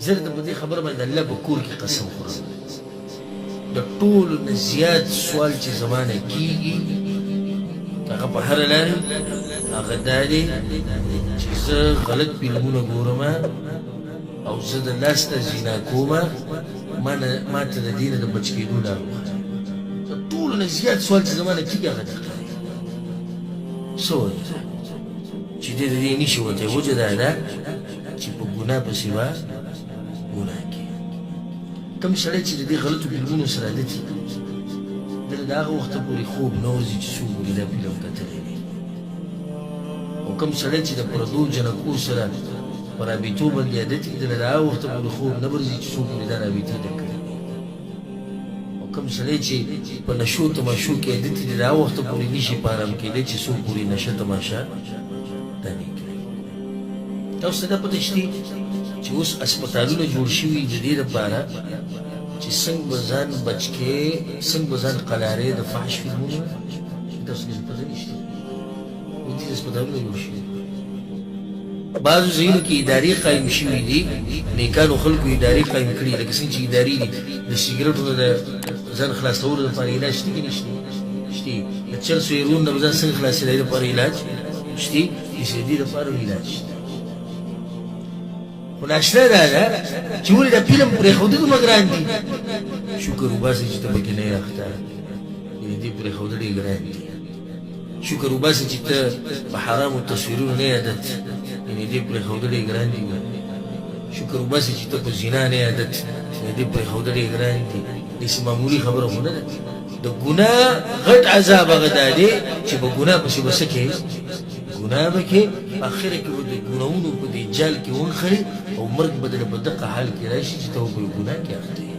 زه درته په دې خبره باندې د الله په کور کې قسم خورم د ټولو نه زیات سوال چې زما نه کېږي هغه په هره لارې هغه دا دی چې زه غلط فلمونه ګورم او زه د لاس ته زنا کوم ما ته د دې نه د بچ کېدو لاره د ټولو نه زیات سوال چې زما نه کېږي هغه دغه دی څه وایي چې دې د دې نشي وتی وجه دا ده چې په ګناه پسې به ګناه کوي کوم سړی چې د دې غلطو فلمونو سره عادت وي دله د هغه وخته پورې خوب نه ورځي چې څوک ورې دا فلم کتلی وي او کوم سړی چې د پردو جنکو سره په رابطو باندې عادت وي دله د هغه وخته پورې خوب نه ورځي چې څوک ورې دا رابطې ته کړي او کوم سړی چې په نشو تماشو کې عادت وي د هغه وخته پورې نشي په ارام کېدی چې څوک ورې نشه تماشا دا نه کوي تاسو ته دا پته شته چې اوس هسپتالونه جوړ شوي د دې لپاره چې څنګه به ځان بچ کې څنګه به ځان قلارې د فحش فلمونو تاسو ته پته نشته دې هسپتالونه جوړ شوي بعضو ځایونو کې ادارې قایم شوي دي نیکانو خلکو ادارې قایم کړي لکه څنګه چې ادارې دي د سګرټو نه د ځان خلاصولو لپاره علاج شته که نشته شته د چرسو هیرون نه به ځان څنګه خلاصېدای لپاره علاج شته د سیدي لپاره علاج شته خو ناشته دا ده چې ولې دا فلم پرېښودل دومره ګران دي شکر وباسئ چې ته پکې نه یې اخته یعنې دې پرېښودل یې ګران دي شکر وباسئ چې ته په حرامو تصویرونو نه یې عادت یعنې دې پرېښودل یې ګران دي شکر وباسئ چې ته په زنا نه یې عادت یعنې دې پرېښودل یې ګران دي داسې معمولي خبره خو نه ده د ګناه غټ عذاب هغه دا دی چې په ګناه پسې به څه کوې ګناه به کې اخره کې به د ګناهونو په دې جال کې ونښړې او مرګ به دله په دغه حال کې راشي چې ته به په ګناه کې اخته یې